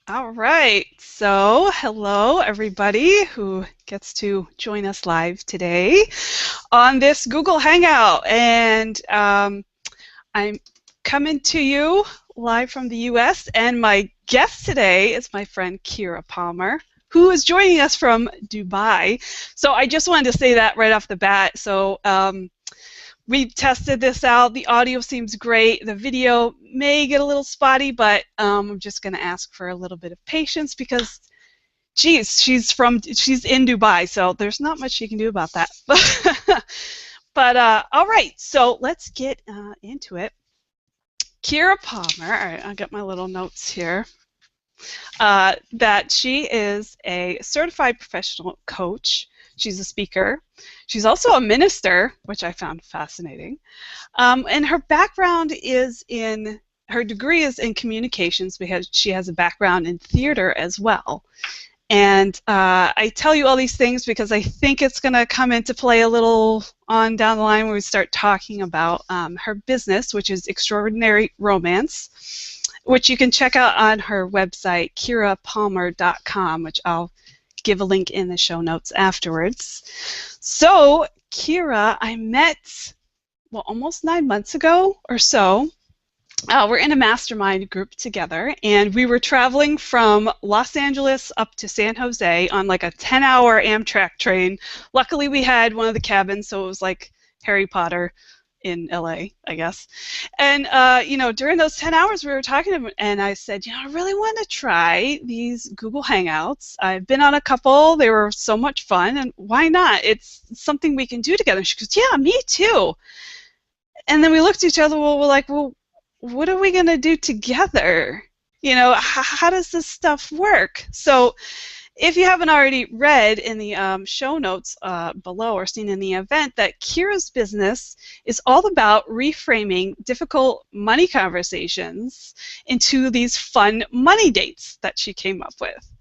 All right. So, hello, everybody who gets to join us live today on this Google Hangout. And I'm coming to you live from the US. And my guest today is my friend Kira Palmer, who is joining us from Dubai. So, I just wanted to say that right off the bat. So, we tested this out. The audio seems great. The video may get a little spotty, but I'm just going to ask for a little bit of patience because, geez, she's in Dubai, so there's not much she can do about that. But all right, so let's get into it. Kira Palmer. All right, I got my little notes here. That she is a certified professional coach. She's a speaker. She's also a minister, which I found fascinating. And her background is in, her degree is in communications because she has a background in theater as well. And I tell you all these things because I think it's going to come into play a little on down the line when we start talking about her business, which is Extraordinary Romance, which you can check out on her website, kirapalmer.com, which I'll give a link in the show notes afterwards. So, Kira, I met, well, almost 9 months ago or so. We're in a mastermind group together, and we were traveling from Los Angeles up to San Jose on like a 10-hour Amtrak train. Luckily, we had one of the cabins, so it was like Harry Potter in LA, I guess. And, during those 10 hours, we were talking to him, and I said, I really want to try these Google Hangouts. I've been on a couple. They were so much fun, and why not? It's something we can do together. And she goes, yeah, me too. And then we looked at each other, we're like, well, what are we going to do together? How does this stuff work? So if you haven't already read in the show notes below or seen in the event, that Kira's business is all about reframing difficult money conversations into these fun money dates that she came up with.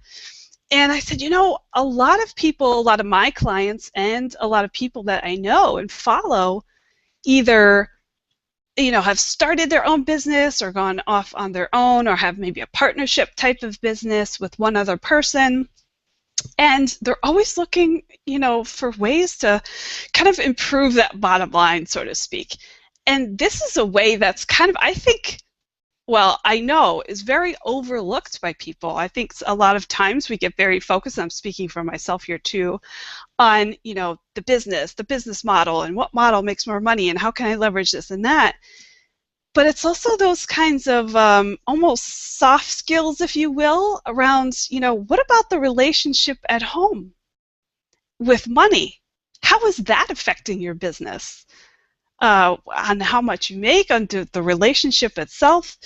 And I said, a lot of people, a lot of my clients and a lot of people that I know and follow either have started their own business or gone off on their own or have maybe a partnership type of business with one other person. And they're always looking, for ways to kind of improve that bottom line, so to speak. And this is a way that's kind of, I think, well, I know, is very overlooked by people. I think a lot of times we get very focused, I'm speaking for myself here too, on, the business model and what model makes more money and how can I leverage this and that. But it's also those kinds of almost soft skills, if you will, around, what about the relationship at home with money? How is that affecting your business? On how much you make, on the relationship itself,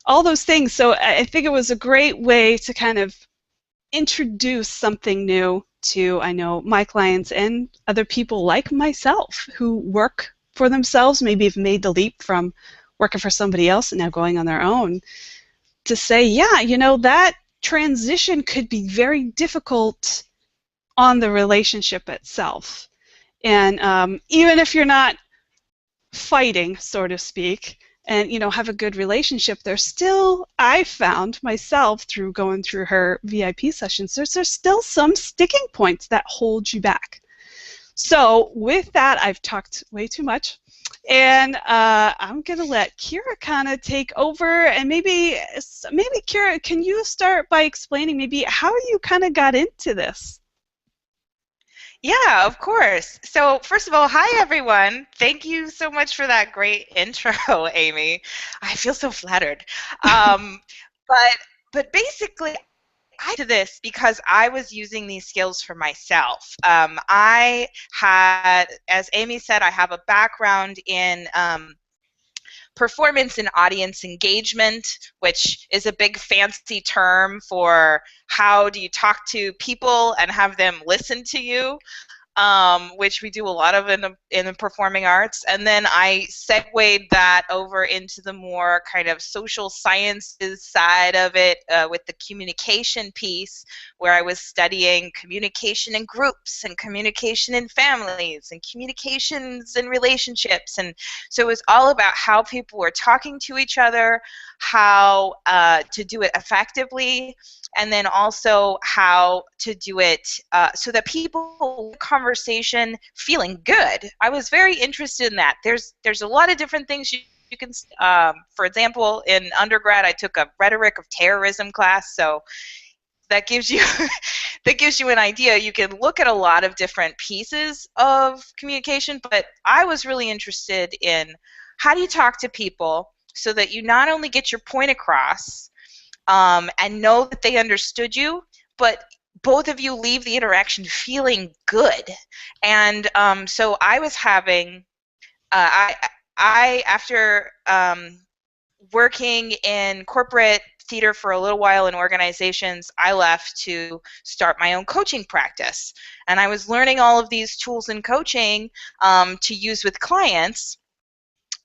all those things. So I think it was a great way to kind of introduce something new to, I know, my clients and other people like myself who work for themselves, maybe have made the leap from working for somebody else and now going on their own, to say, yeah, that transition could be very difficult on the relationship itself. And even if you're not fighting, so to speak, and have a good relationship, there's still, I found myself through going through her VIP sessions, there's still some sticking points that hold you back. So with that, I've talked way too much, and I'm going to let Kira kind of take over, and maybe Kira, can you start by explaining maybe how you kind of got into this? Yeah, of course. So first of all, hi everyone. Thank you so much for that great intro, Amy. I feel so flattered. Um, but but basically, I did this because I was using these skills for myself. I had, as Amy said, I have a background in performance and audience engagement, which is a big fancy term for how do you talk to people and have them listen to you. Which we do a lot of in the performing arts. And then I segued that over into the more kind of social sciences side of it with the communication piece, where I was studying communication in groups and communication in families and communications in relationships. And so it was all about how people were talking to each other, how to do it effectively, and then also how to do it so that people conversation feeling good. I was very interested in that. There's a lot of different things you can for example, in undergrad I took a rhetoric of terrorism class, so that gives you that gives you an idea. You can look at a lot of different pieces of communication, but I was really interested in how do you talk to people so that you not only get your point across and know that they understood you, but both of you leave the interaction feeling good. And so I was having, I after working in corporate theater for a little while in organizations, I left to start my own coaching practice. And I was learning all of these tools in coaching to use with clients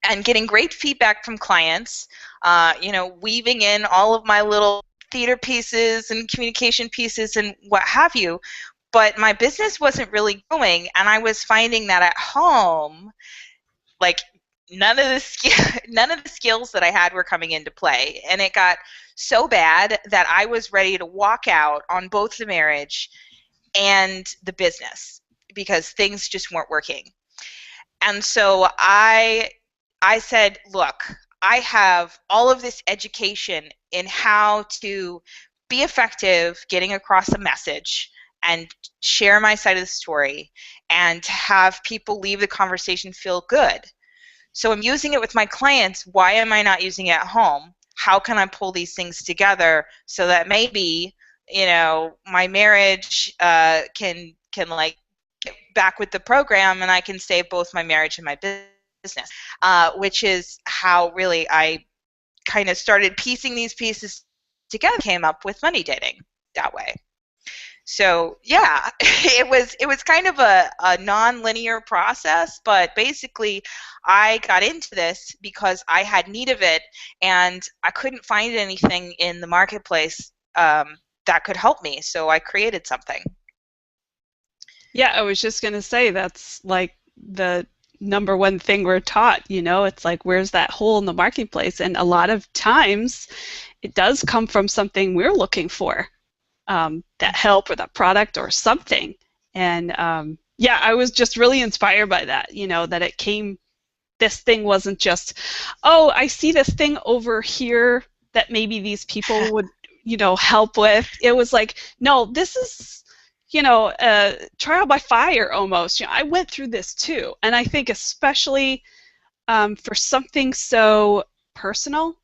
and getting great feedback from clients, weaving in all of my little theater pieces and communication pieces and what have you. But my business wasn't really growing, and I was finding that at home, like none of the skills that I had were coming into play, and it got so bad that I was ready to walk out on both the marriage and the business because things just weren't working. And so I said, look, I have all of this education in how to be effective getting across a message and share my side of the story and to have people leave the conversation feel good. So I'm using it with my clients. Why am I not using it at home? How can I pull these things together so that maybe, my marriage can like get back with the program and I can save both my marriage and my business, which is how really I kind of started piecing these pieces together, came up with money dating that way. So yeah, it was kind of a non-linear process, but basically I got into this because I had need of it and I couldn't find anything in the marketplace that could help me, so I created something. Yeah, I was just going to say that's like the number one thing we're taught, it's like where's that hole in the marketplace? And a lot of times it does come from something we're looking for, that help or that product or something. And yeah, I was just really inspired by that, that it came, this thing wasn't just, oh, I see this thing over here that maybe these people would, help with. It was like, no, this is, trial by fire almost. I went through this too. And I think especially for something so personal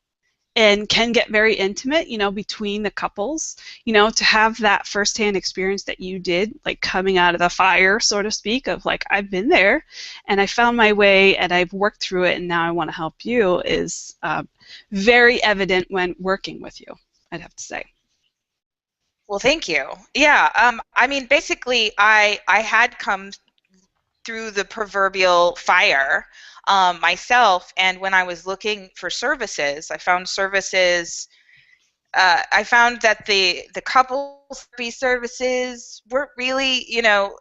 and can get very intimate, between the couples, to have that firsthand experience that you did, like coming out of the fire, so to speak, of like, I've been there and I found my way and I've worked through it and now I want to help you, is very evident when working with you, I'd have to say. Well, thank you. Yeah, I mean, basically, I had come through the proverbial fire myself, and when I was looking for services, I found services. I found that the couples therapy services weren't really,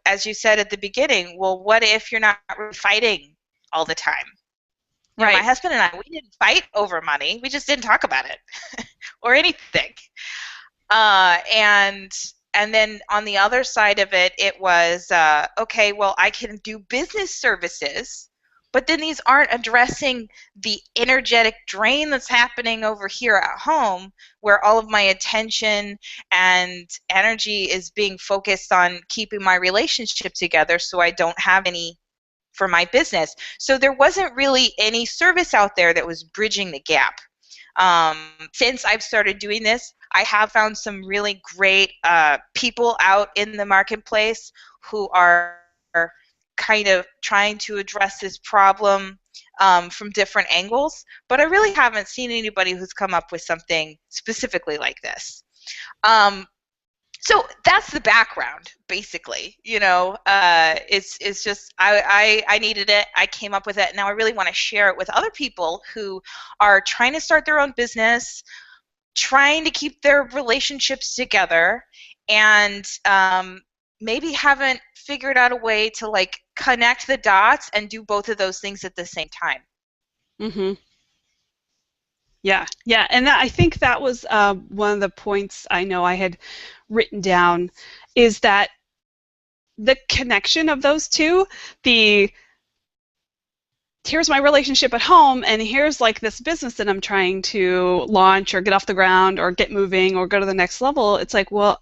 as you said at the beginning. Well, what if you're not really fighting all the time? My Right. husband and I, we didn't fight over money. We just didn't talk about it or anything. And then on the other side of it, it was okay. Well, I can do business services, but then these aren't addressing the energetic drain that's happening over here at home, where all of my attention and energy is being focused on keeping my relationship together, so I don't have any for my business. So there wasn't really any service out there that was bridging the gap. Since I've started doing this, I have found some really great people out in the marketplace who are kind of trying to address this problem from different angles, but I really haven't seen anybody who's come up with something specifically like this. So that's the background, basically. It's just I needed it. I came up with it. Now I really want to share it with other people who are trying to start their own business, trying to keep their relationships together, and maybe haven't figured out a way to like connect the dots and do both of those things at the same time. Mm-hmm. Yeah, yeah, and I think that was one of the points I know I had written down is that the connection of those two, the here's my relationship at home and here's like this business that I'm trying to launch or get off the ground or get moving or go to the next level. It's like, well,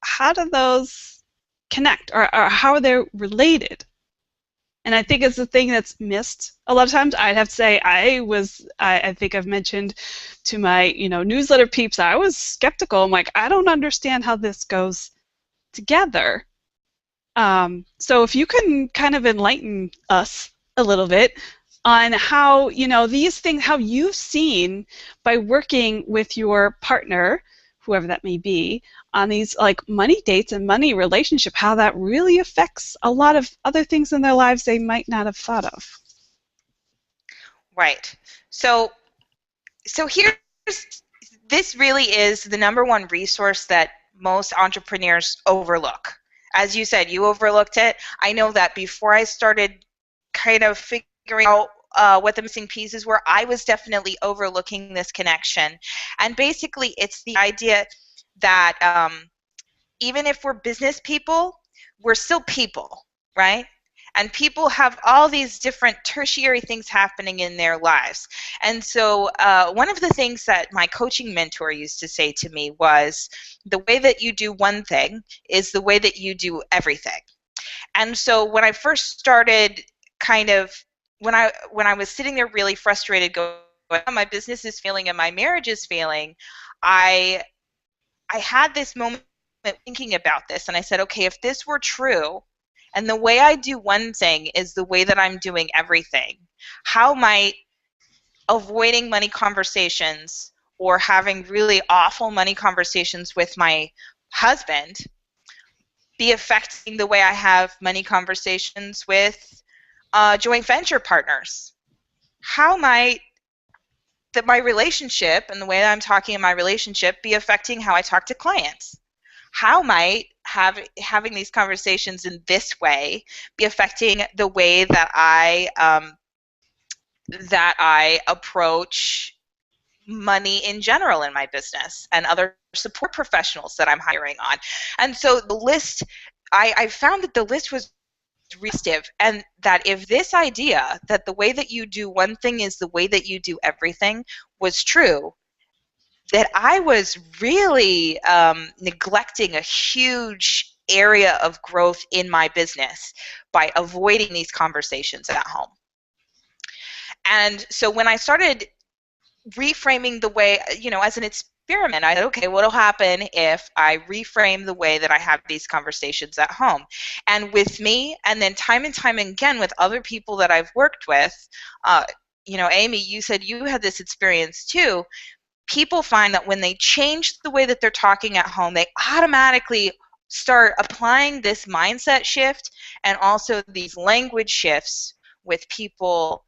how do those connect or how are they related? And I think it's the thing that's missed a lot of times. I'd have to say I think I've mentioned to my, newsletter peeps, I was skeptical. I'm like, I don't understand how this goes together. So if you can kind of enlighten us a little bit on how, these things, how you've seen by working with your partner, whoever that may be, on these like money dates and money relationship, how that really affects a lot of other things in their lives they might not have thought of. Right. So here's this really is the number one resource that most entrepreneurs overlook. As you said, you overlooked it. I know that before I started kind of figuring out what the missing pieces were, I was definitely overlooking this connection. And basically, it's the idea that even if we're business people, we're still people, right? And people have all these different tertiary things happening in their lives. And so one of the things that my coaching mentor used to say to me was, the way that you do one thing is the way that you do everything. And so when I first started kind of, when I was sitting there really frustrated going, my business is failing and my marriage is failing, I had this moment thinking about this, and I said, okay, if this were true, and the way I do one thing is the way that I'm doing everything, how might avoiding money conversations or having really awful money conversations with my husband be affecting the way I have money conversations with joint venture partners? How might that my relationship and the way that I'm talking in my relationship be affecting how I talk to clients? How might having these conversations in this way be affecting the way that I approach money in general in my business and other support professionals that I'm hiring on? And so the list, I found that the list was restive, and that if this idea that the way that you do one thing is the way that you do everything was true, that I was really neglecting a huge area of growth in my business by avoiding these conversations at home. And so when I started reframing the way, as an experiment, I said, okay, what'll happen if I reframe the way that I have these conversations at home? And with me, and then time and time again with other people that I've worked with, Amy, you said you had this experience too. People find that when they change the way that they're talking at home, they automatically start applying this mindset shift and also these language shifts with people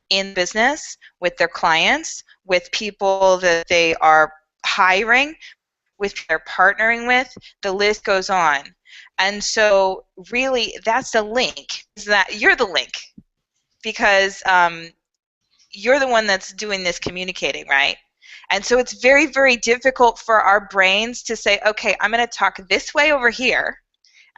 in business, with their clients, with people that they are hiring, with they're partnering with. The list goes on. And so really that's the link, is that you're the link, because you're the one that's doing this communicating, right? And so it's very, very difficult for our brains to say, okay, I'm going to talk this way over here,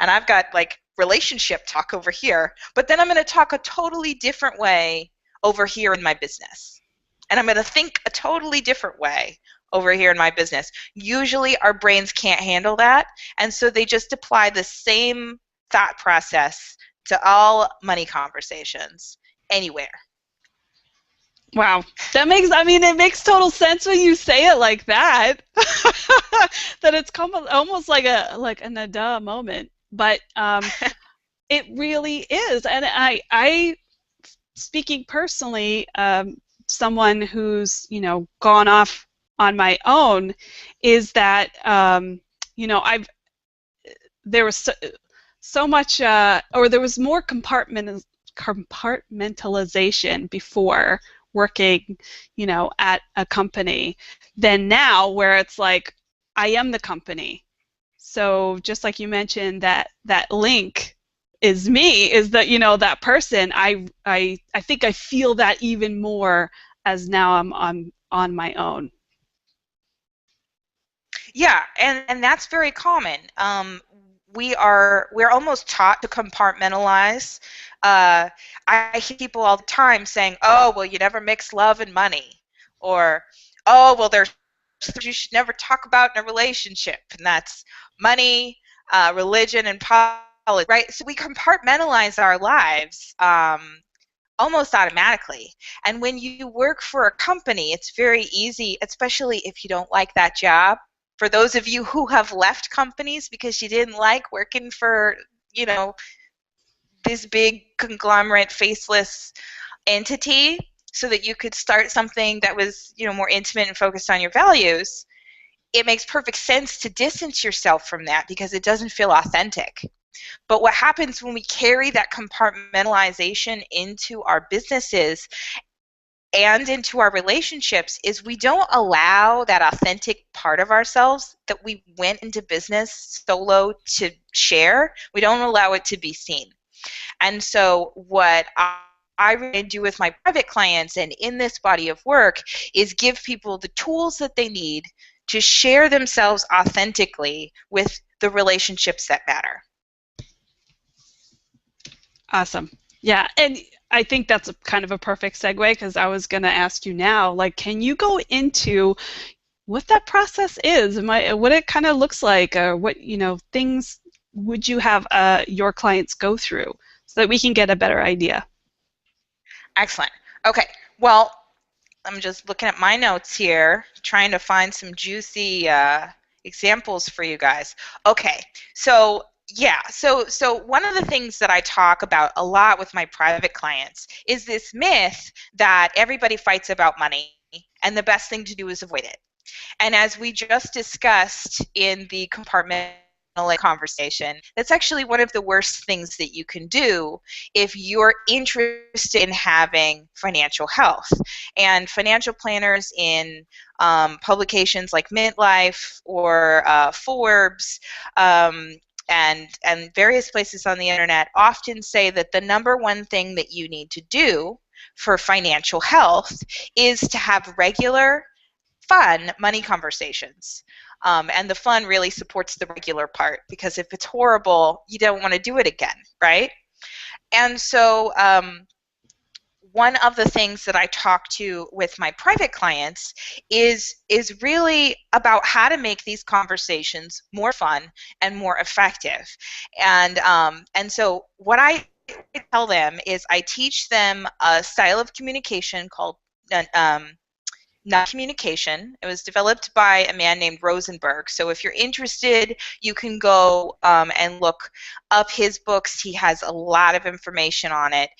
and I've got like relationship talk over here, but then I'm going to talk a totally different way over here in my business. And I'm going to think a totally different way over here in my business. Usually our brains can't handle that, and so they just apply the same thought process to all money conversations anywhere. Wow. It makes total sense when you say it like that. That it's almost like a nada moment. But it really is. And I speaking personally, someone who's, gone off on my own, is that, I've there was so much, or there was more compartmentalization before working, at a company than now, where it's like I am the company. So just like you mentioned, that link is me, is that that person. I think I feel that even more as now I'm on my own. Yeah, and that's very common. We're almost taught to compartmentalize. I hear people all the time saying, "Oh, well, you never mix love and money," or "Oh, well, there's things you should never talk about in a relationship," and that's money, religion, and politics, right? So we compartmentalize our lives. Almost automatically. And when you work for a company, it's very easy, especially if you don't like that job. For those of you who have left companies because you didn't like working for, you know, this big conglomerate faceless entity so that you could start something that was, more intimate and focused on your values, it makes perfect sense to distance yourself from that because it doesn't feel authentic. But what happens when we carry that compartmentalization into our businesses and into our relationships is we don't allow that authentic part of ourselves that we went into business solo to share. We don't allow it to be seen. And so what I really do with my private clients and in this body of work is give people the tools that they need to share themselves authentically with the relationships that matter. Awesome. Yeah, and I think that's a kind of a perfect segue because I was going to ask you now, like, can you go into what that process is, what it kind of looks like, or what things would you have your clients go through so that we can get a better idea? Excellent. Okay. Well, I'm just looking at my notes here, trying to find some juicy examples for you guys. Okay, so yeah, so one of the things that I talk about a lot with my private clients is this myth that everybody fights about money and the best thing to do is avoid it. And as we just discussed in the compartmental conversation, that's actually one of the worst things that you can do if you're interested in having financial health. And financial planners in publications like Midlife or Forbes, and various places on the internet often say that the number one thing that you need to do for financial health is to have regular fun money conversations. And the fun really supports the regular part because if it's horrible, you don't want to do it again, right? And so one of the things that I talk to with my private clients is really about how to make these conversations more fun and more effective. And so what I tell them is I teach them a style of communication called non-communication. It was developed by a man named Rosenberg. So if you're interested, you can go and look up his books. He has a lot of information on it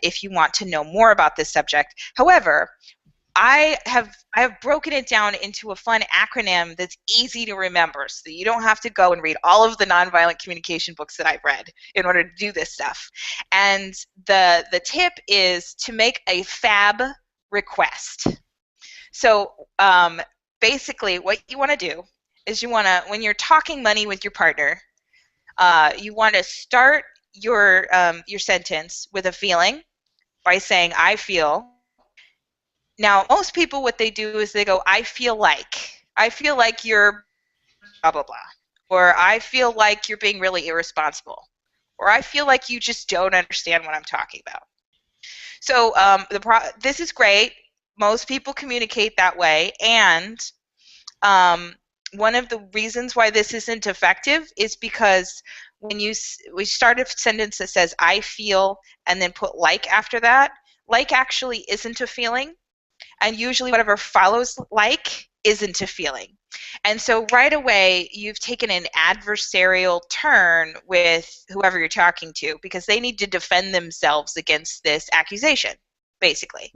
if you want to know more about this subject. However, I have broken it down into a fun acronym that's easy to remember so that you don't have to go and read all of the nonviolent communication books that I've read in order to do this stuff. And the tip is to make a fab request. So basically what you want to do is you want to, when you're talking money with your partner, you want to start your sentence with a feeling by saying, I feel. Now, most people, what they do is they go, I feel like you're blah, blah, blah. Or I feel like you're being really irresponsible. Or I feel like you just don't understand what I'm talking about. So this is great. Most people communicate that way. And one of the reasons why this isn't effective is because when we start a sentence that says I feel and then put like after that, like actually isn't a feeling, and usually whatever follows like isn't a feeling. And so right away you've taken an adversarial turn with whoever you're talking to because they need to defend themselves against this accusation, basically.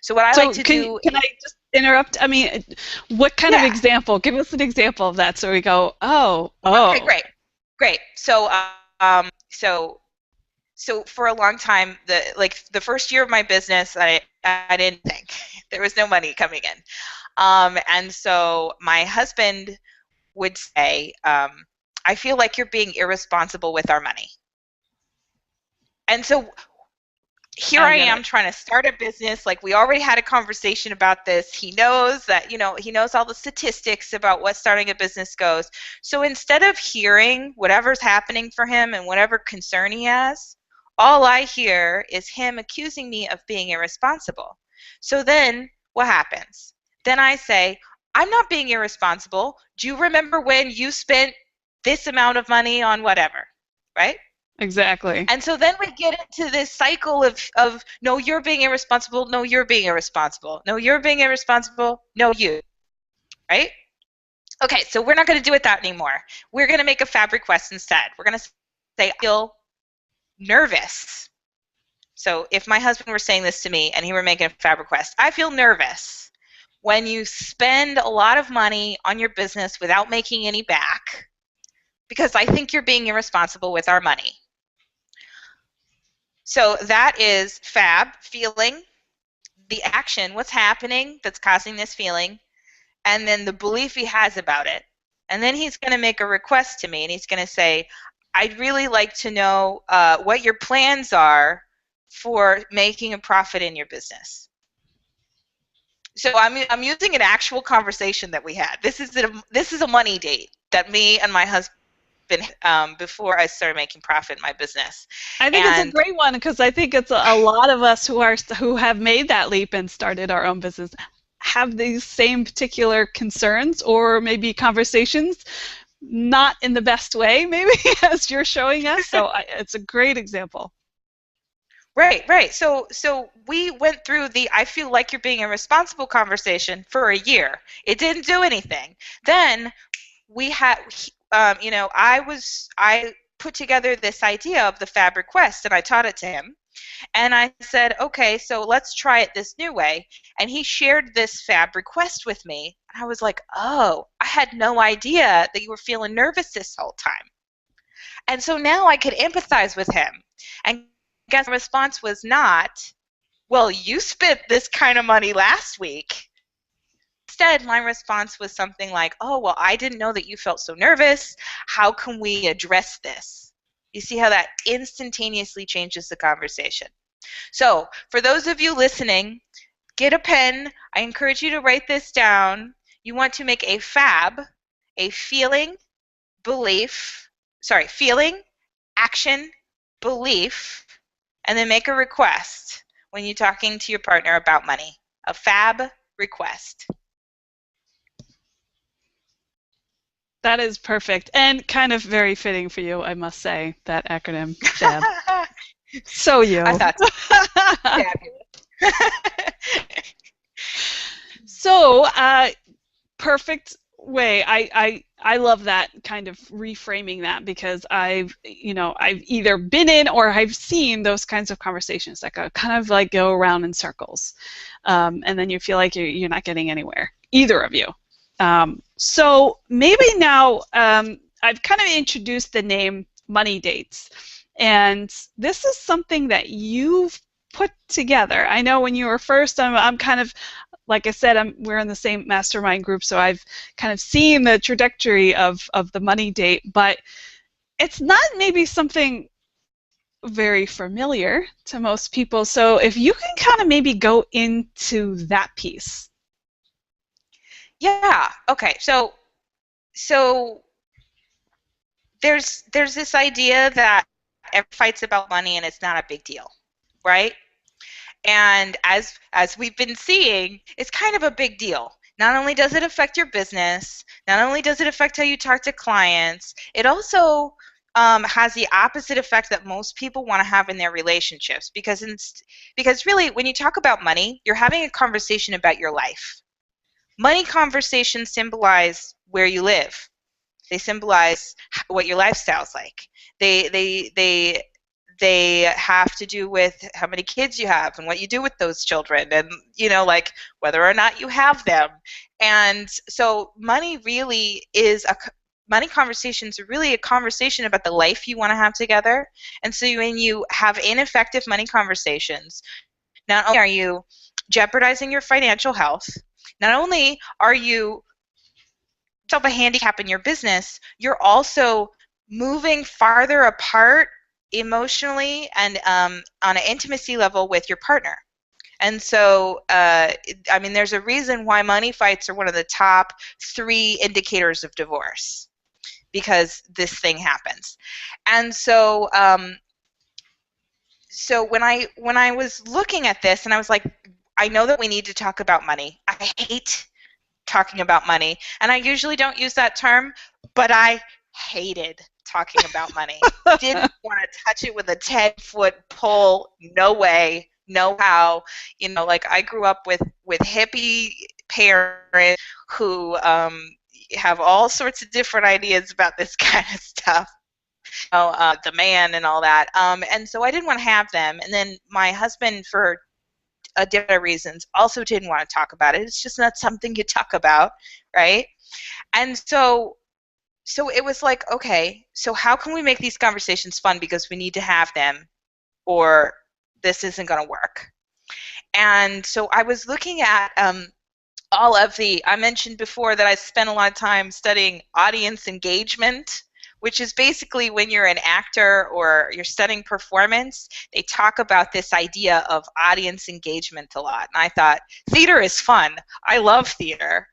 So what I like So to can do, can I just interrupt? I mean, what kind of yeah. example? Give us an example of that so we go, oh, Okay, oh. great. So so for a long time, the first year of my business, I didn't think there was no money coming in, and so my husband would say, I feel like you're being irresponsible with our money. And so here I I get am it. trying to start a business. Like, we already had a conversation about this. He knows that, he knows all the statistics about what starting a business goes. So instead of hearing whatever's happening for him and whatever concern he has, all I hear is him accusing me of being irresponsible. So then what happens? Then I say, I'm not being irresponsible. Do you remember when you spent this amount of money on whatever? Right? Exactly. And so then we get into this cycle of no, you're being irresponsible. No, you're being irresponsible. No, you're being irresponsible. No, you. Right? Okay, so we're not going to do it that anymore. We're going to make a fab request instead. We're going to say, I feel nervous. So if my husband were saying this to me and he were making a fab request, I feel nervous when you spend a lot of money on your business without making any back, because I think you're being irresponsible with our money. So that is fab, feeling, the action, what's happening that's causing this feeling, and then the belief he has about it. And then he's going to make a request to me, and he's going to say, I'd really like to know what your plans are for making a profit in your business. So I'm using an actual conversation that we had. This is a money date that me and my husband before I started making profit in my business. I think it's a And great one because I think it's a lot of us who have made that leap and started our own business have these same particular concerns or maybe conversations, not in the best way, maybe as you're showing us. So it's a great example. right. So we went through the I feel like you're being irresponsible conversation for a year. It didn't do anything. Then we had, I put together this idea of the fab request and I taught it to him. And I said, okay, so let's try it this new way. And he shared this fab request with me. And I was like, oh, I had no idea that you were feeling nervous this whole time. And so now I could empathize with him. And guess the response was not, well, you spent this kind of money last week. Instead, my response was something like, oh, well, I didn't know that you felt so nervous. How can we address this? You see how that instantaneously changes the conversation. So for those of you listening, get a pen. I encourage you to write this down. You want to make a fab, a feeling, feeling, action, belief, and then make a request when you're talking to your partner about money. A fab request. That is perfect and kind of very fitting for you, I must say, that acronym, FAB. So you. I thought fabulous. So, perfect way. I love that kind of reframing that because I've either been in or I've seen those kinds of conversations that kind of like go around in circles, and then you feel like you're not getting anywhere, either of you. So maybe now I've kind of introduced the name Money Dates, and this is something that you've put together. I know when you were first, I'm kind of, like I said, we're in the same mastermind group, so I've kind of seen the trajectory of the Money Date, but it's not maybe something very familiar to most people. So if you can kind of maybe go into that piece. Yeah. Okay. So there's this idea that every fight's about money and it's not a big deal, right? And as we've been seeing, it's kind of a big deal. Not only does it affect your business, not only does it affect how you talk to clients, it also has the opposite effect that most people want to have in their relationships. Because really, when you talk about money, you're having a conversation about your life. Money conversations symbolize where you live. They symbolize what your lifestyle's like. They have to do with how many kids you have and what you do with those children, and like whether or not you have them. And so money conversations are really a conversation about the life you want to have together. And so when you have ineffective money conversations, not only are you jeopardizing your financial health, not only are you a handicap in your business, you're also moving farther apart emotionally and on an intimacy level with your partner. And so, I mean, there's a reason why money fights are one of the top 3 indicators of divorce, because this thing happens. And so, when I was looking at this, and I was like, I know that we need to talk about money. I hate talking about money, and I usually don't use that term, but I hated talking about money. Didn't want to touch it with a 10-foot pole. No way, no how. Like, I grew up with hippie parents who have all sorts of different ideas about this kind of stuff. The man and all that. And so I didn't want to have them. And then my husband, for different reasons, also didn't want to talk about it. It's just not something you talk about, right? And so it was like, okay, so how can we make these conversations fun, because we need to have them, or this isn't going to work. And so I was looking at I mentioned before that I spent a lot of time studying audience engagement, which is basically when you're an actor or you're studying performance, they talk about this idea of audience engagement a lot. And I thought, theater is fun. I love theater.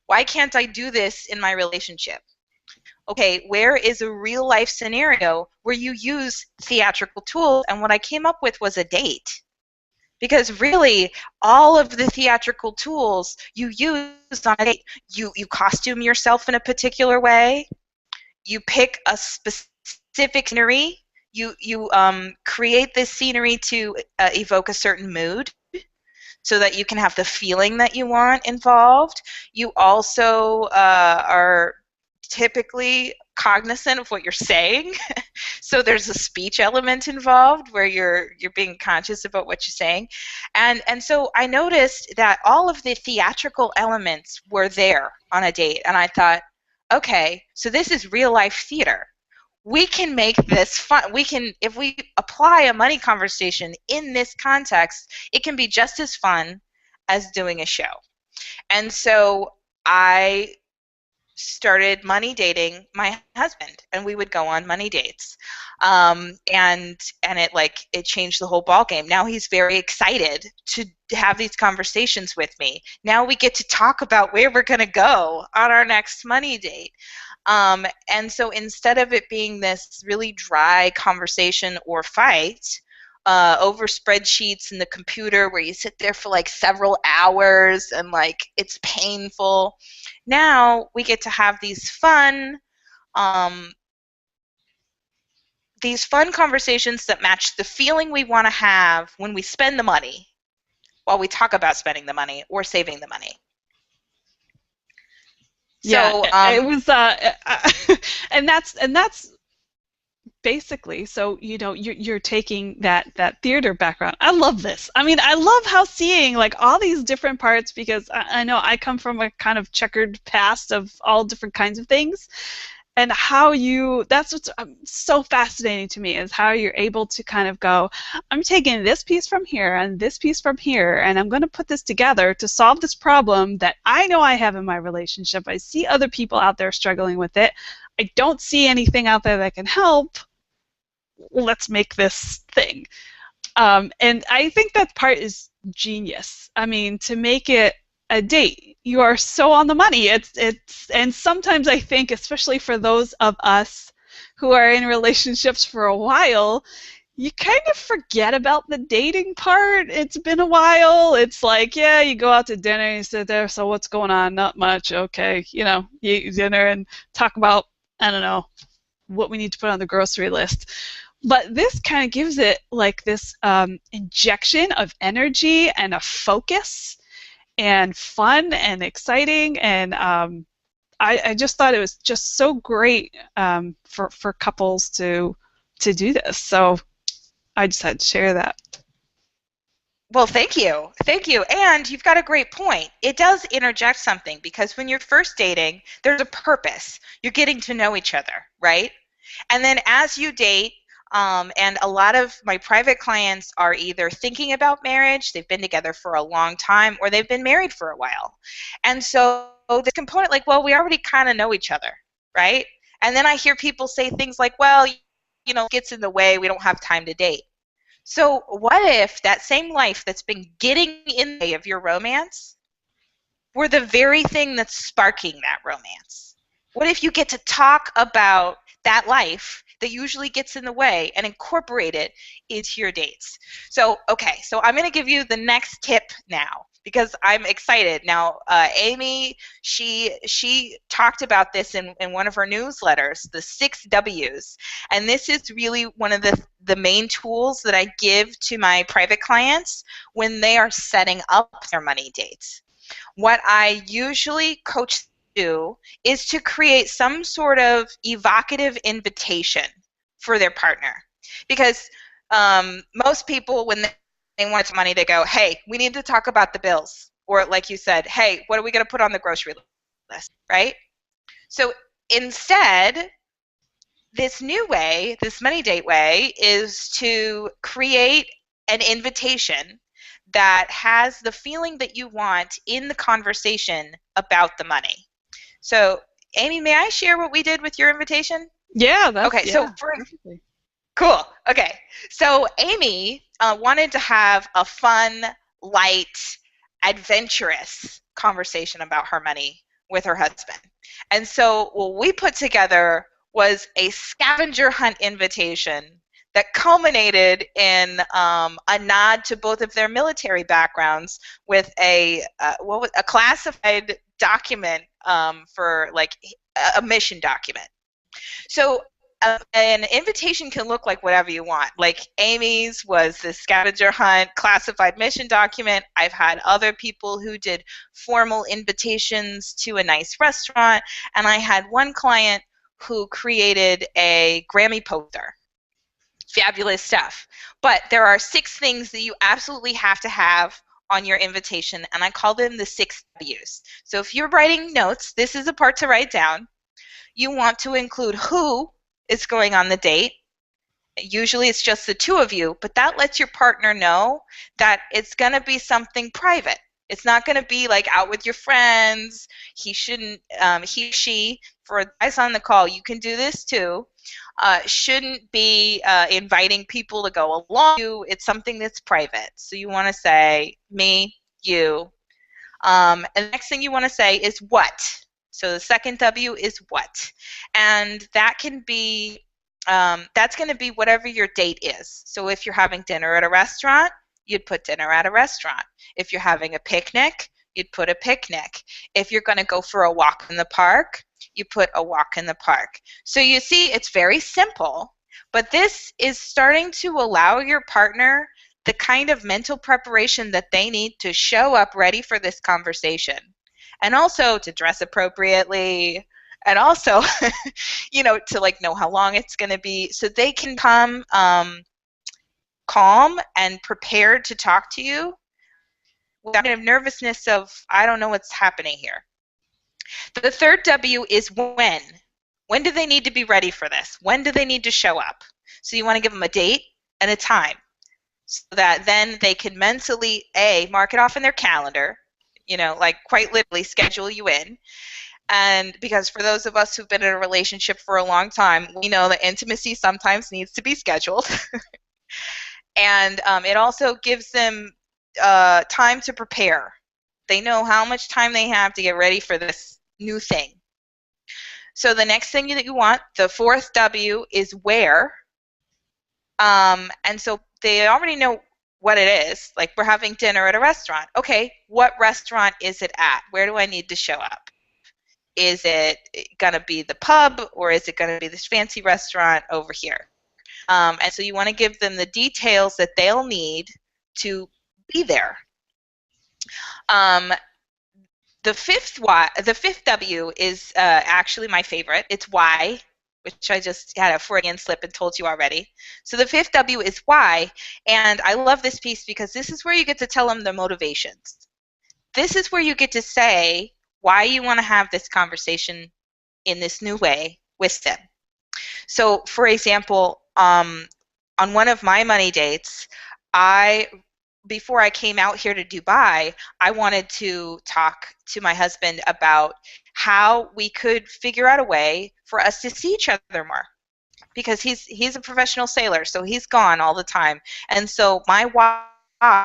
Why can't I do this in my relationship? Okay, where is a real life scenario where you use theatrical tools? And what I came up with was a date. Because really, all of the theatrical tools you use on a date, you costume yourself in a particular way, you pick a specific scenery, you create this scenery to evoke a certain mood, so that you can have the feeling that you want involved. You also are typically cognizant of what you're saying. So there's a speech element involved where you're being conscious about what you're saying. And so I noticed that all of the theatrical elements were there on a date, and I thought, okay, so this is real life theater. We can make this fun. If we apply a money conversation in this context, it can be just as fun as doing a show. And so I started money dating my husband, and we would go on money dates, and it changed the whole ball game. Now he's very excited to have these conversations with me. Now we get to talk about where we're going to go on our next money date. And so instead of it being this really dry conversation or fight over spreadsheets in the computer where you sit there for like several hours and like it's painful, now we get to have um, these fun conversations that match the feeling we want to have when we spend the money, while we talk about spending the money or saving the money. Yeah, So it was, and that's basically, so you're taking that theater background. I love this. I mean, I love how seeing like all these different parts, because I know I come from a kind of checkered past of all different kinds of things, and how that's what's so fascinating to me, is how you're able to kind of go, I'm taking this piece from here and this piece from here, and I'm going to put this together to solve this problem that I know I have in my relationship. I see other people out there struggling with it. I don't see anything out there that can help. Let's make this thing. And I think that part is genius. I mean, to make it a date, you are so on the money. And sometimes I think, especially for those of us who are in relationships for a while, you kind of forget about the dating part. It's been a while. It's like, yeah, you go out to dinner and you sit there, so what's going on? Not much. Okay, you eat dinner and talk about, I don't know, what we need to put on the grocery list. But this kind of gives it like this injection of energy and a focus and fun and exciting, and I just thought it was just so great for couples to do this. So I just had to share that. Well, thank you. Thank you. And you've got a great point. It does interject something, because when you're first dating, there's a purpose. You're getting to know each other, right? And then as you date, and a lot of my private clients are either thinking about marriage, they've been together for a long time, or they've been married for a while. And so this component, like, well, we already kind of know each other, right? And then I hear people say things like, well, gets in the way. We don't have time to date. So what if that same life that's been getting in the way of your romance were the very thing that's sparking that romance? What if you get to talk about that life that usually gets in the way and incorporate it into your dates? So, okay, so I'm going to give you the next tip now because I'm excited. Now, Amy, she talked about this in one of her newsletters, the 6 W's. And this is really one of the main tools that I give to my private clients when they are setting up their money dates. What I usually coach do is to create some sort of evocative invitation for their partner. Because most people, when they want money, they go, hey, we need to talk about the bills. Or like you said, hey, what are we going to put on the grocery list, right? So instead, this new way, this money date way, is to create an invitation that has the feeling that you want in the conversation about the money. So, Amy, may I share what we did with your invitation? Yeah, that's Okay, so yeah, for perfectly. cool. Okay, so Amy wanted to have a fun, light, adventurous conversation about her money with her husband. And so what we put together was a scavenger hunt invitation that culminated in a nod to both of their military backgrounds with a classified document for like a mission document. So an invitation can look like whatever you want. Like Amy's was the scavenger hunt classified mission document. I've had other people who did formal invitations to a nice restaurant, and I had one client who created a Grammy poster. Fabulous stuff. But there are 6 things that you absolutely have to have on your invitation, and I call them the 6 W's. So if you're writing notes, this is a part to write down. You want to include who is going on the date. Usually it's just the two of you, but that lets your partner know that it's going to be something private. It's not going to be like out with your friends. He shouldn't, she, for guys on the call, you can do this too, shouldn't be inviting people to go along with you. It's something that's private. So you want to say me, you. And the next thing you want to say is what. So the second W is what. And that can be, that's going to be whatever your date is. So if you're having dinner at a restaurant, you'd put dinner at a restaurant. If you're having a picnic, you'd put a picnic. If you're going to go for a walk in the park, you put a walk in the park. So you see, it's very simple, but this is starting to allow your partner the kind of mental preparation that they need to show up ready for this conversation. And also to dress appropriately, and also, to like know how long it's going to be, so they can come calm and prepared to talk to you without kind of nervousness of, I don't know what's happening here. The third W is when. When do they need to be ready for this? When do they need to show up? So you want to give them a date and a time so that then they can mentally, mark it off in their calendar, like quite literally schedule you in. And because for those of us who've been in a relationship for a long time, we know that intimacy sometimes needs to be scheduled. And it also gives them time to prepare. They know how much time they have to get ready for this new thing. So the next thing that you want, the fourth W, is where. And so they already know what it is. Like, we're having dinner at a restaurant. Okay, what restaurant is it at? Where do I need to show up? Is it going to be the pub, or is it going to be this fancy restaurant over here? And so you want to give them the details that they'll need to be there. The fifth W is actually my favorite. It's why, which I just had a Freudian slip and told you already. So the fifth W is why, and I love this piece because this is where you get to tell them the motivations. This is where you get to say why you want to have this conversation in this new way with them. So, for example, on one of my money dates, before I came out here to Dubai, I wanted to talk to my husband about how we could figure out a way for us to see each other more. because he's a professional sailor, so he's gone all the time. And so my why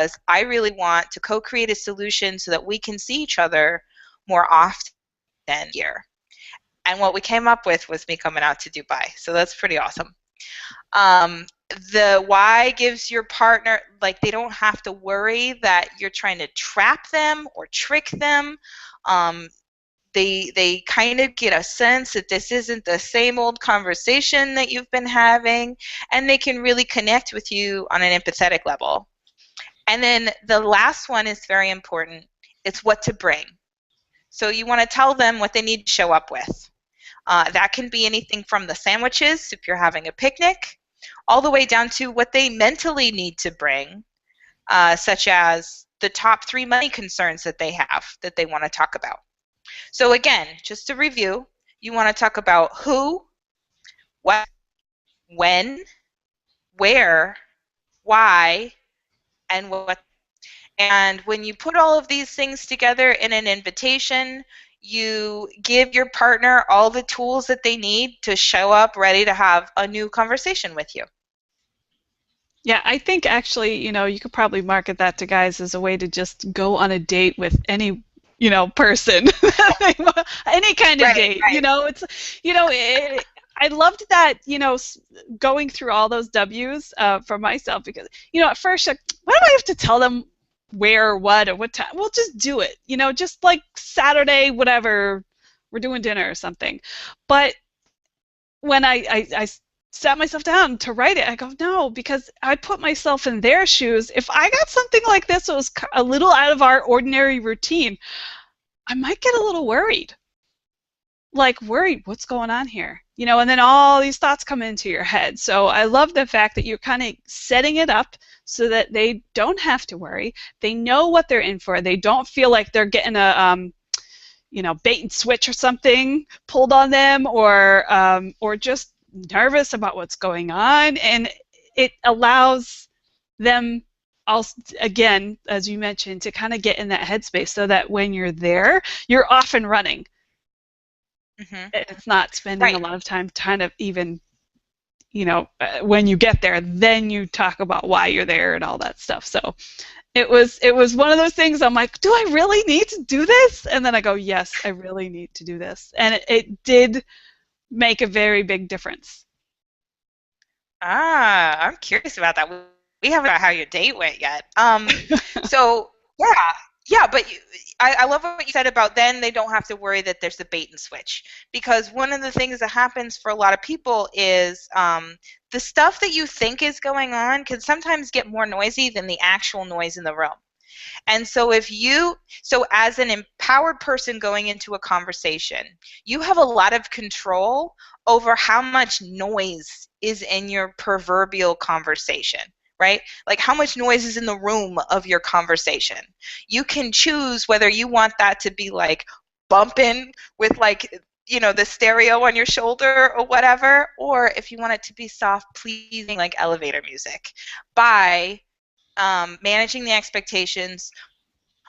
is I really want to co-create a solution so that we can see each other more often here. And what we came up with was me coming out to Dubai. So that's pretty awesome. Um, the why gives your partner, like, they don't have to worry that you're trying to trap them or trick them. Um, they kind of get a sense that this isn't the same old conversation that you've been having, and they can really connect with you on an empathetic level. And then the last one is very important. It's what to bring. So you want to tell them what they need to show up with. That can be anything from the sandwiches, if you're having a picnic, all the way down to what they mentally need to bring, such as the top 3 money concerns that they have that they want to talk about. So again, just to review, you want to talk about who, what, when, where, why, and what. And when you put all of these things together in an invitation, you give your partner all the tools that they need to show up ready to have a new conversation with you. Yeah, I think actually, you could probably market that to guys as a way to just go on a date with any, person, any kind of Right, date. right. I loved that, going through all those W's for myself because, at first, like, why do I have to tell them where or what or what time? Well, just do it, just like Saturday, whatever, we're doing dinner or something. But when I sat myself down to write it, I go, no, because I put myself in their shoes. If I got something like this that was a little out of our ordinary routine, I might get a little worried. Like, worried, what's going on here? And then all these thoughts come into your head. So I love the fact that you're kind of setting it up so that they don't have to worry. They know what they're in for. They don't feel like they're getting a bait and switch or something pulled on them, or just nervous about what's going on, and it allows them also, again, as you mentioned, to kind of get in that headspace so that when you're there, you're off and running. Mm-hmm. It's not spending a Right. lot of time kind of even, when you get there, then you talk about why you're there and all that stuff. So it was one of those things. I'm like, do I really need to do this? And then I go, yes, I really need to do this. And it did make a very big difference. I'm curious about that. We haven't about how your date went yet. So yeah, yeah, but I love what you said about then they don't have to worry that there's a bait and switch, because one of the things that happens for a lot of people is the stuff that you think is going on can sometimes get more noisy than the actual noise in the room. And so as an empowered person going into a conversation, you have a lot of control over how much noise is in your proverbial conversation, right? Like how much noise is in the room of your conversation. You can choose whether you want that to be like bumping with like, the stereo on your shoulder or whatever, or if you want it to be soft, pleasing, like elevator music, by managing the expectations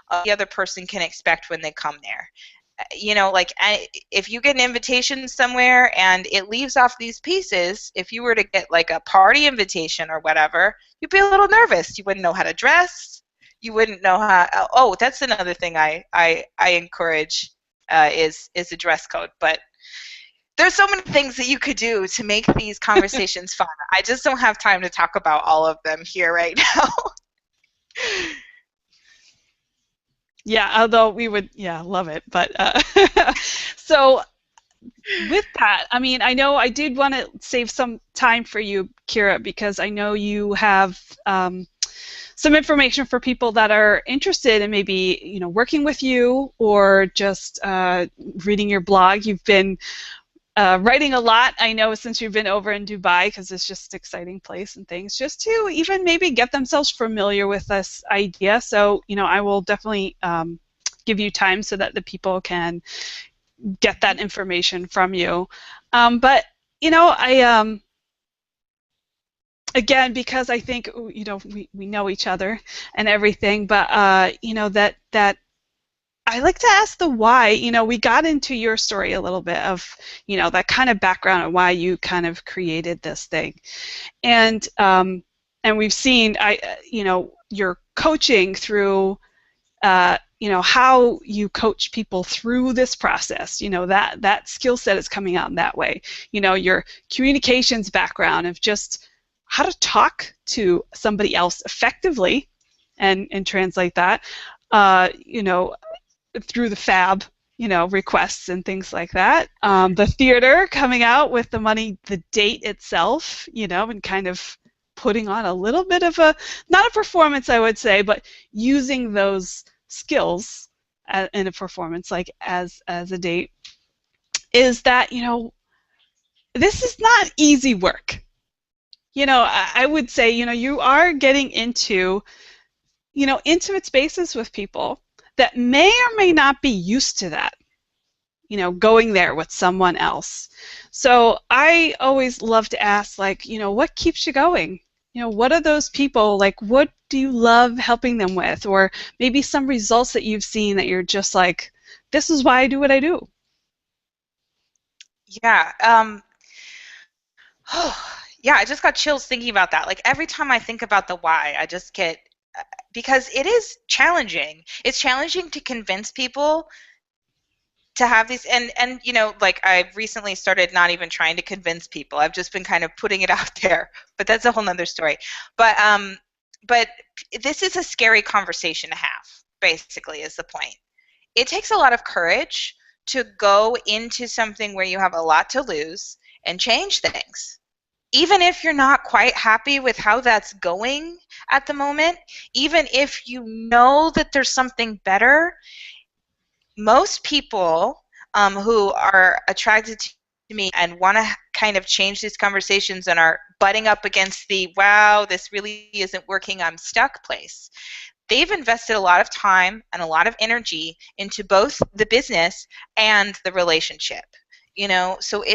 of the other person can expect when they come there. Like if you get an invitation somewhere and it leaves off these pieces, if you were to get like a party invitation or whatever, you'd be a little nervous. You wouldn't know how to dress. You wouldn't know how. Oh, that's another thing I encourage is a dress code. But there's so many things that you could do to make these conversations fun. I just don't have time to talk about all of them here right now. Yeah, although we would, yeah, love it. But so with that, I mean, I know I did want to save some time for you, Kira, because I know you have some information for people that are interested in maybe, working with you or just reading your blog. You've been writing a lot, I know, since you've been over in Dubai, because it's just an exciting place and things, just to even maybe get themselves familiar with this idea. So, I will definitely give you time so that the people can get that information from you. But, I again, because I think, we know each other and everything, but, that I like to ask the why. We got into your story a little bit of, that kind of background and why you kind of created this thing. And we've seen, your coaching through, how you coach people through this process. That skill set is coming out in that way. Your communications background of just how to talk to somebody else effectively and translate that, through the fab, requests and things like that. The theater coming out with the money, the date itself, and kind of putting on a little bit of not a performance, I would say, but using those skills in a performance, like as a date, is that, this is not easy work. I would say, you are getting into, intimate spaces with people that may or may not be used to that, going there with someone else. So I always love to ask, like, what keeps you going? What are those people, like, what do you love helping them with? Or maybe some results that you've seen that you're just like, this is why I do what I do. Yeah. Yeah, I just got chills thinking about that. Like every time I think about the why, I just get because it is challenging. It's challenging to convince people to have these and like I've recently started not even trying to convince people. I've just been kind of putting it out there. But that's a whole nother story. But this is a scary conversation to have, basically, is the point. It takes a lot of courage to go into something where you have a lot to lose and change things. Even if you're not quite happy with how that's going at the moment, even if you know that there's something better, most people who are attracted to me and want to kind of change these conversations and are butting up against the, wow, this really isn't working, I'm stuck place. They've invested a lot of time and a lot of energy into both the business and the relationship. So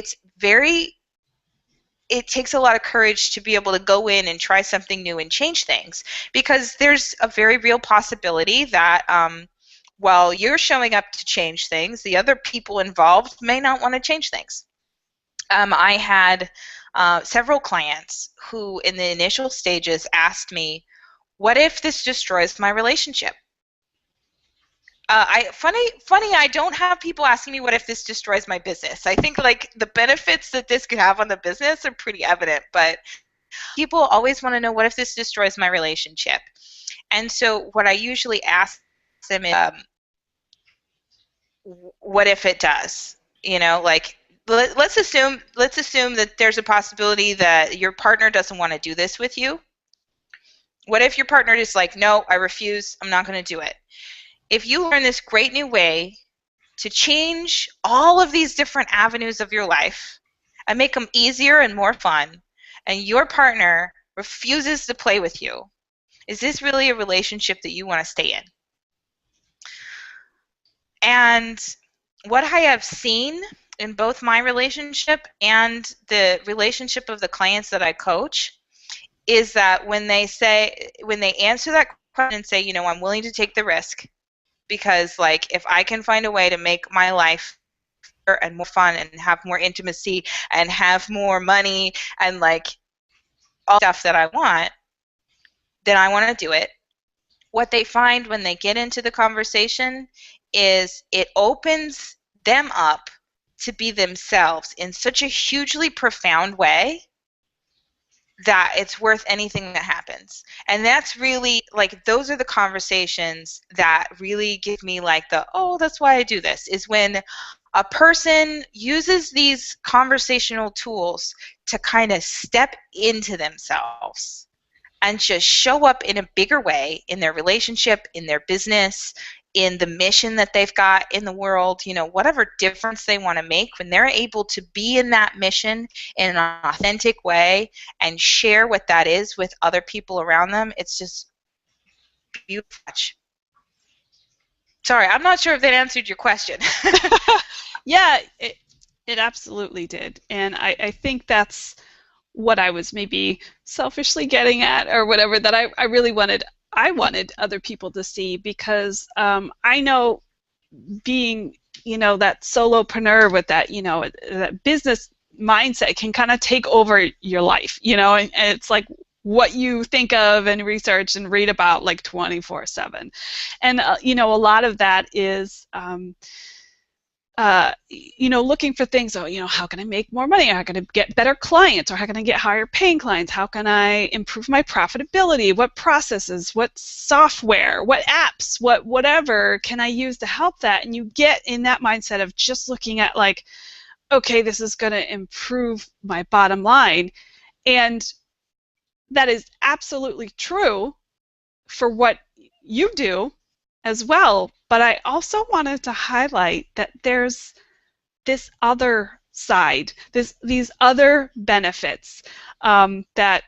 it takes a lot of courage to be able to go in and try something new and change things, because there's a very real possibility that while you're showing up to change things, the other people involved may not want to change things. I had several clients who in the initial stages asked me, what if this destroys my relationship? Funny, I don't have people asking me what if this destroys my business. I think like the benefits that this could have on the business are pretty evident, but people always want to know, what if this destroys my relationship? And so what I usually ask them is, what if it does? Like let's assume that there's a possibility that your partner doesn't want to do this with you. What if your partner is like, no, I refuse, I'm not going to do it? If you learn this great new way to change all of these different avenues of your life and make them easier and more fun, and your partner refuses to play with you, is this really a relationship that you want to stay in? And what I have seen in both my relationship and the relationship of the clients that I coach is that when they answer that question and say, I'm willing to take the risk, because like if I can find a way to make my life better and more fun and have more intimacy and have more money and like all the stuff that I want, then I want to do it. What they find when they get into the conversation is it opens them up to be themselves in such a hugely profound way that it's worth anything that happens. And that's really like, those are the conversations that really give me like oh, that's why I do this, is when a person uses these conversational tools to kind of step into themselves and just show up in a bigger way in their relationship, in their business, in the mission that they've got in the world, whatever difference they want to make. When they're able to be in that mission in an authentic way and share what that is with other people around them, it's just beautiful. Sorry, I'm not sure if that answered your question. Yeah, it absolutely did. And I think that's what I was maybe selfishly getting at, or whatever, that I really wanted other people to see, because I know being, that solopreneur with that, that business mindset can kind of take over your life, and it's like what you think of and research and read about like 24/7. And, a lot of that is, looking for things, how can I make more money? How can I get better clients? Or how can I get higher paying clients? How can I improve my profitability? What processes, what software, what apps, whatever can I use to help that? And you get in that mindset of just looking at like, okay, this is going to improve my bottom line. And that is absolutely true for what you do as well. But I also wanted to highlight that there's this other side, these other benefits that,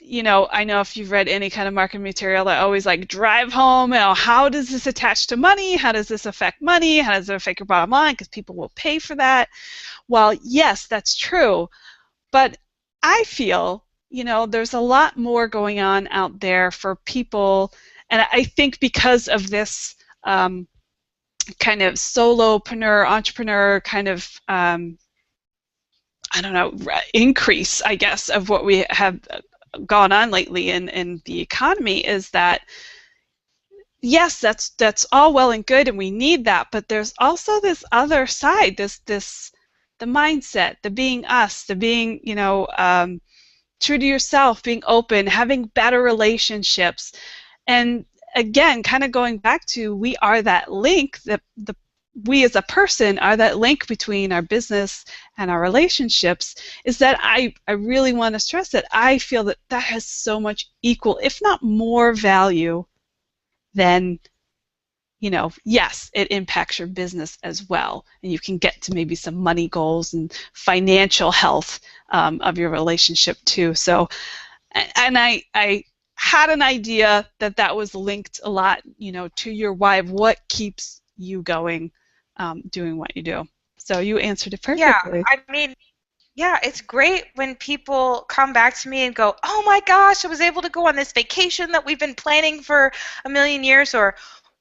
I know if you've read any kind of marketing material, I always like drive home, how does this attach to money? How does this affect money? How does it affect your bottom line? Because people will pay for that. Well, yes, that's true. But I feel, there's a lot more going on out there for people. And I think because of this kind of solopreneur, entrepreneur kind of, I don't know, increase, I guess, of what we have gone on lately in the economy, is that, yes, that's all well and good, and we need that, but there's also this other side, the mindset, the being us, the being, true to yourself, being open, having better relationships. And again, kind of going back to, we are that link, we as a person are that link between our business and our relationships, is that I really want to stress that I feel that that has so much equal, if not more value than, yes, it impacts your business as well, and you can get to maybe some money goals and financial health of your relationship too. So, and I had an idea that was linked a lot, to your why of what keeps you going, doing what you do. So you answered it Yeah, perfectly. I mean, yeah, it's great when people come back to me and go, "Oh my gosh, I was able to go on this vacation that we've been planning for a million years," or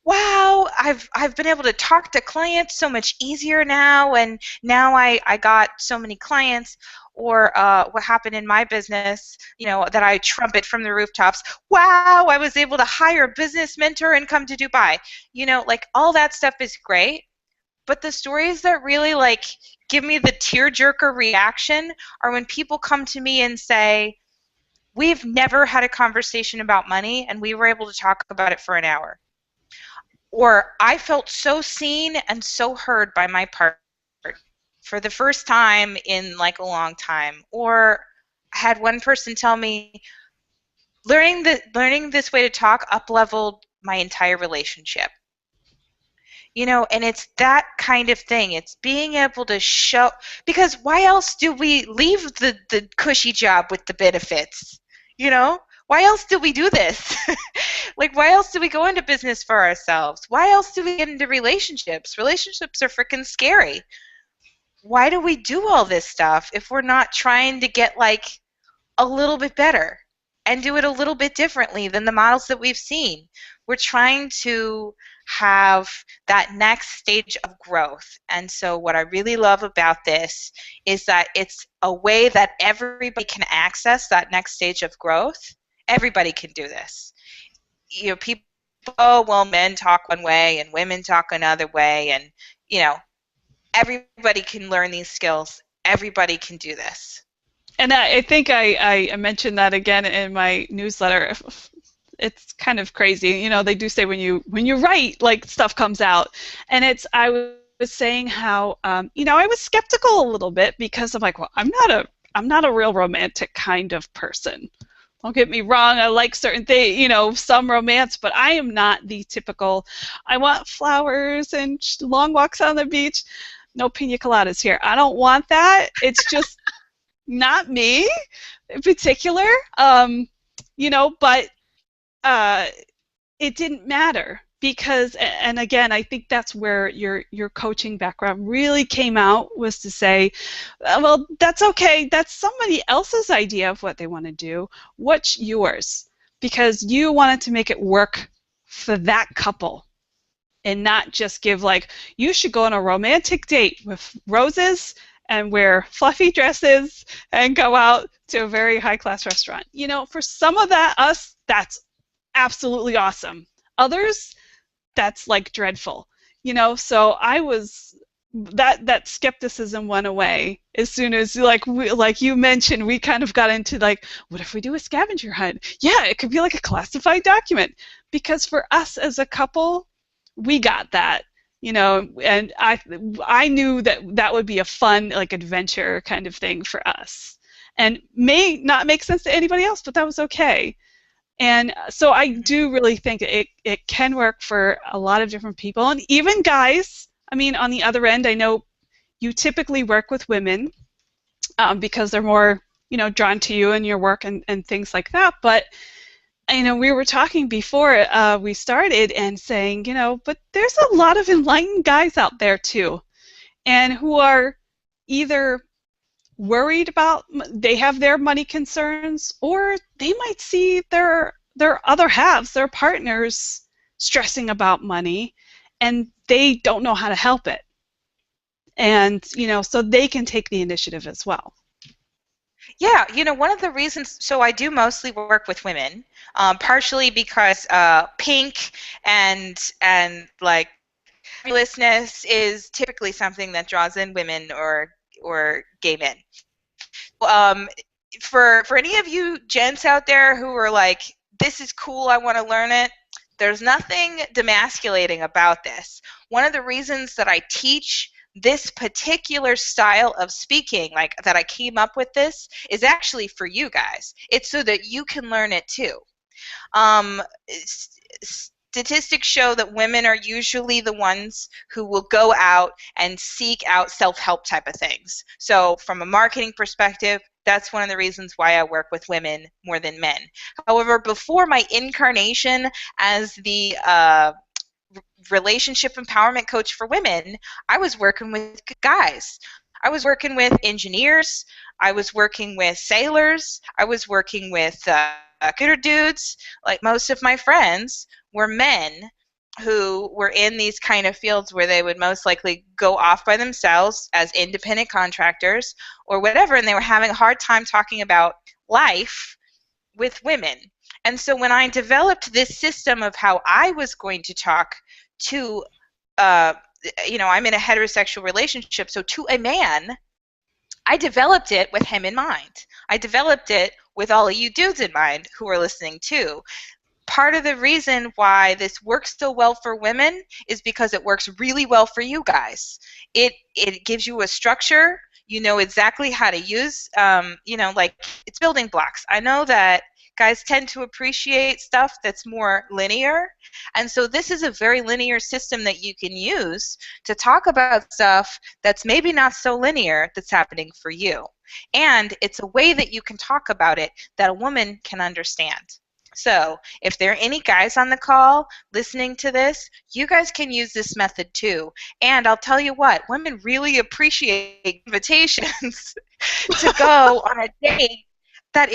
"Wow, I've been able to talk to clients so much easier now, and now I got so many clients," or what happened in my business, that I trumpet from the rooftops, "Wow, I was able to hire a business mentor and come to Dubai." Like all that stuff is great. But the stories that really like give me the tearjerker reaction are when people come to me and say, "We've never had a conversation about money and we were able to talk about it for an hour." Or, "I felt so seen and so heard by my partner for the first time in like a long time." Or I had one person tell me, learning this way to talk up-leveled my entire relationship." And it's that kind of thing. It's being able to show, because why else do we leave the cushy job with the benefits? Why else do we do this? Like, why else do we go into business for ourselves? Why else do we get into relationships? Relationships are freaking scary. Why do we do all this stuff if we're not trying to get like a little bit better and do it a little bit differently than the models that we've seen? We're trying to have that next stage of growth. And so what I really love about this is that it's a way that everybody can access that next stage of growth. Everybody can do this. People, "Oh, well, men talk one way and women talk another way," and everybody can learn these skills. Everybody can do this. And I think I mentioned that again in my newsletter. It's kind of crazy, they do say when you write, like, stuff comes out, and I was saying how, I was skeptical a little bit, because I'm like, well, I'm not a real romantic kind of person. Don't get me wrong, I like certain things, some romance, but I am not the typical, I want flowers and long walks on the beach. No pina coladas here. I don't want that. It's just not me in particular. But it didn't matter, because, and again, I think that's where your coaching background really came out, was to say, well, that's okay. That's somebody else's idea of what they want to do. What's yours? Because you wanted to make it work for that couple. and not just give like, you should go on a romantic date with roses and wear fluffy dresses and go out to a very high class restaurant. You know, for some of us, that's absolutely awesome. Others, that's like dreadful. You know, so I was that skepticism went away as soon as like you mentioned, we kind of got into like, what if we do a scavenger hunt? Yeah, it could be like a classified document, because for us as a couple, we got that, you know, and I knew that that would be a fun like adventure kind of thing for us, and may not make sense to anybody else, but that was okay. And so I do really think it can work for a lot of different people, and even guys. I mean, on the other end, I know you typically work with women because they're more, you know, drawn to you and your work and things like that. But, you know, we were talking before we started and saying, you know, but there's a lot of enlightened guys out there too, and who are either worried about, they have their money concerns, or they might see their other halves, their partners, stressing about money, and they don't know how to help it. And, you know, so they can take the initiative as well. Yeah, you know, one of the reasons, so I do mostly work with women, partially because pink and like fabulousness is typically something that draws in women or gay men. Um, for any of you gents out there who are like, this is cool, I want to learn it, there's nothing demasculating about this. One of the reasons that I teach this particular style of speaking, like that I came up with this, is actually for you guys. It's so that you can learn it too. Statistics show that women are usually the ones who will go out and seek out self-help type of things. So from a marketing perspective, that's one of the reasons why I work with women more than men. However, before my incarnation as the relationship empowerment coach for women, I was working with guys. I was working with engineers. I was working with sailors. I was working with computer dudes. Like most of my friends were men who were in these kind of fields where they would most likely go off by themselves as independent contractors or whatever, and they were having a hard time talking about life with women. And so when I developed this system of how I was going to talk to, you know, I'm in a heterosexual relationship, so to a man, I developed it with him in mind. I developed it with all of you dudes in mind who are listening too. Part of the reason why this works so well for women is because it works really well for you guys. It gives you a structure. You know exactly how to use, you know, like it's building blocks. I know that guys tend to appreciate stuff that's more linear, and so this is a very linear system that you can use to talk about stuff that's maybe not so linear that's happening for you. And it's a way that you can talk about it that a woman can understand. So if there are any guys on the call listening to this, you guys can use this method too. And I'll tell you what, women really appreciate invitations to go on a date that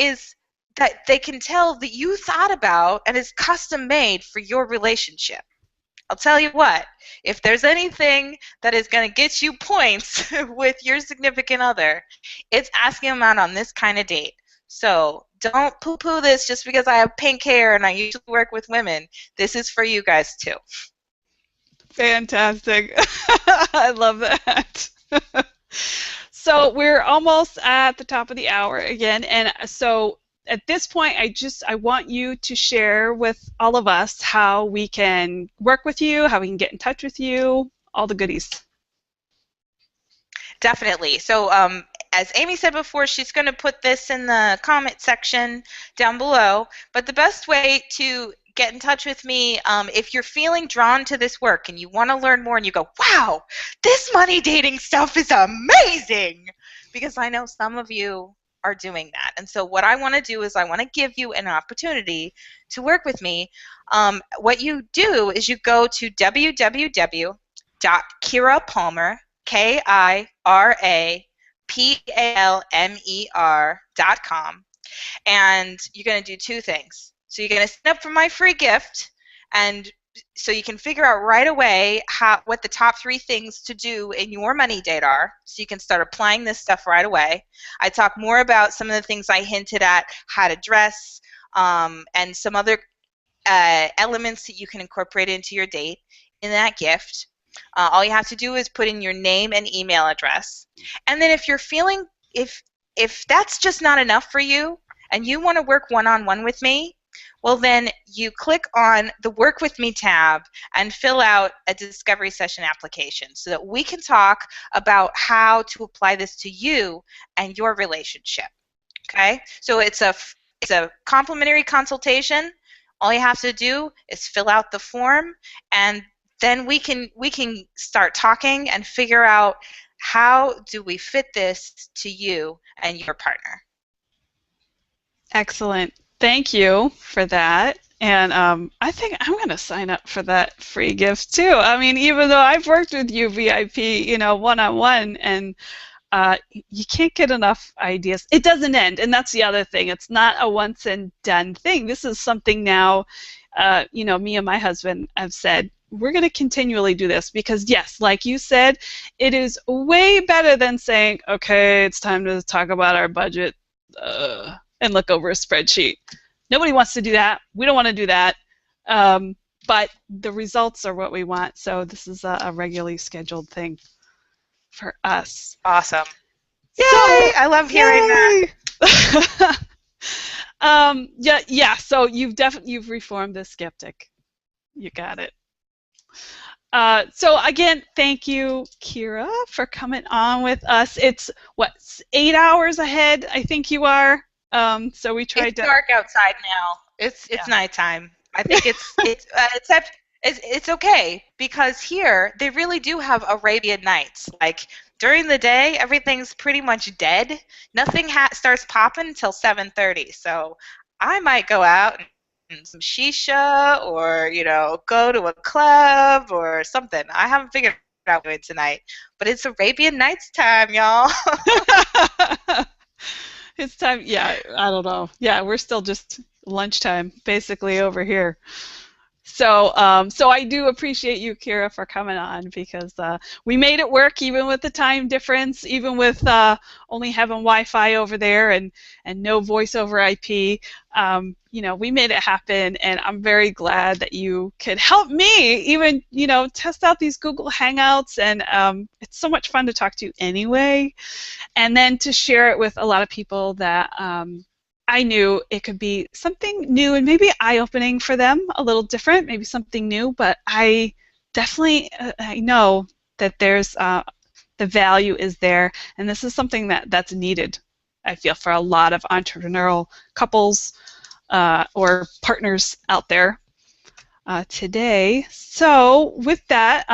they can tell that you thought about and is custom made for your relationship. I'll tell you what, if there's anything that is going to get you points with your significant other, it's asking them out on this kind of date. So don't poo-poo this just because I have pink hair and I usually work with women. This is for you guys too. Fantastic. I love that. So we're almost at the top of the hour again, and so at this point, I want you to share with all of us how we can work with you, how we can get in touch with you, all the goodies. Definitely. So as Amy said before, she's going to put this in the comment section down below. But the best way to get in touch with me, if you're feeling drawn to this work and you want to learn more and you go, wow, this money dating stuff is amazing, because I know some of you are doing that. And so what I want to do is I want to give you an opportunity to work with me. What you do is you go to www.kirapalmer, KIRAPALMER.com, and you're going to do two things. So you're going to sign up for my free gift, and so you can figure out right away what the top 3 things to do in your money date are, so you can start applying this stuff right away. I talk more about some of the things I hinted at, how to dress, and some other elements that you can incorporate into your date in that gift. All you have to do is put in your name and email address. And then if you're feeling, if that's just not enough for you and you want to work one-on-one with me, well, then you click on the Work With Me tab and fill out a discovery session application so that we can talk about how to apply this to you and your relationship. Okay? So it's a complimentary consultation. All you have to do is fill out the form, and then we can start talking and figure out how do we fit this to you and your partner. Excellent. Thank you for that. And I think I'm going to sign up for that free gift too. I mean, even though I've worked with you VIP, one-on-one, and you can't get enough ideas. It doesn't end, and that's the other thing. It's not a once and done thing. This is something now, me and my husband have said, we're going to continually do this because, yes, like you said, it is way better than saying, okay, it's time to talk about our budget and look over a spreadsheet. Nobody wants to do that. We don't want to do that. But the results are what we want, so this is a regularly scheduled thing for us. Awesome. Yay! So I love hearing that. Yeah. So you've reformed the skeptic. You got it. So again, thank you, Kira, for coming on with us. It's what, 8 hours ahead, I think you are. So we tried to. It's dark outside now. It's nighttime. I think it's okay because here they really do have Arabian Nights. Like during the day, everything's pretty much dead. Nothing starts popping until 7:30. So I might go out and some shisha, or go to a club or something. I haven't figured out what tonight, but it's Arabian Nights time, y'all. It's time. Yeah, I don't know. Yeah, we're still just lunchtime basically over here. So I do appreciate you, Kira, for coming on because we made it work even with the time difference, even with only having Wi-Fi over there and no voice over IP. We made it happen, and I'm very glad that you could help me even, test out these Google Hangouts, and it's so much fun to talk to you anyway, and then to share it with a lot of people that I knew it could be something new and maybe eye-opening for them, a little different, maybe something new, but I definitely I know that there's the value is there, and this is something that's needed, I feel, for a lot of entrepreneurial couples or partners out there today. So with that,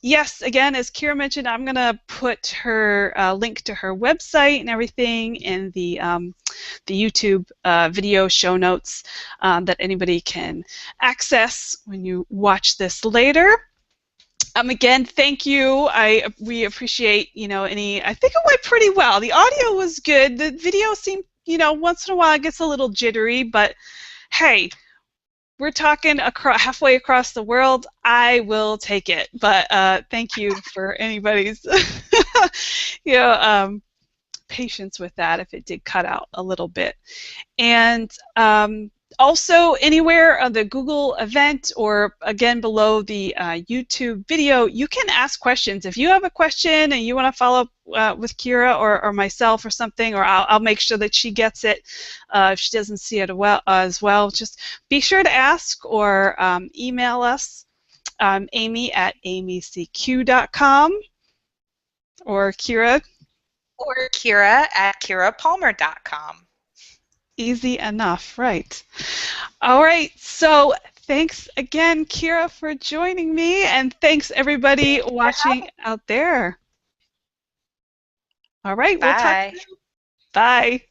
yes, again, as Kira mentioned, I'm going to put her link to her website and everything in the YouTube video show notes that anybody can access when you watch this later. Again, thank you. We appreciate, I think it went pretty well. The audio was good. The video seemed, once in a while it gets a little jittery, but hey, we're talking halfway across the world. I will take it. But thank you for anybody's patience with that if it did cut out a little bit. And also, anywhere on the Google event or, again, below the YouTube video, you can ask questions. If you have a question and you want to follow up with Kira or myself or something, or I'll make sure that she gets it if she doesn't see it as well. Just be sure to ask or email us, amy@amycq.com, or Kira. Or Kira@kirapalmer.com. Easy enough, right? All right, so thanks again, Kira, for joining me, and thanks everybody watching out there. All right, Bye. We'll talk soon. Bye.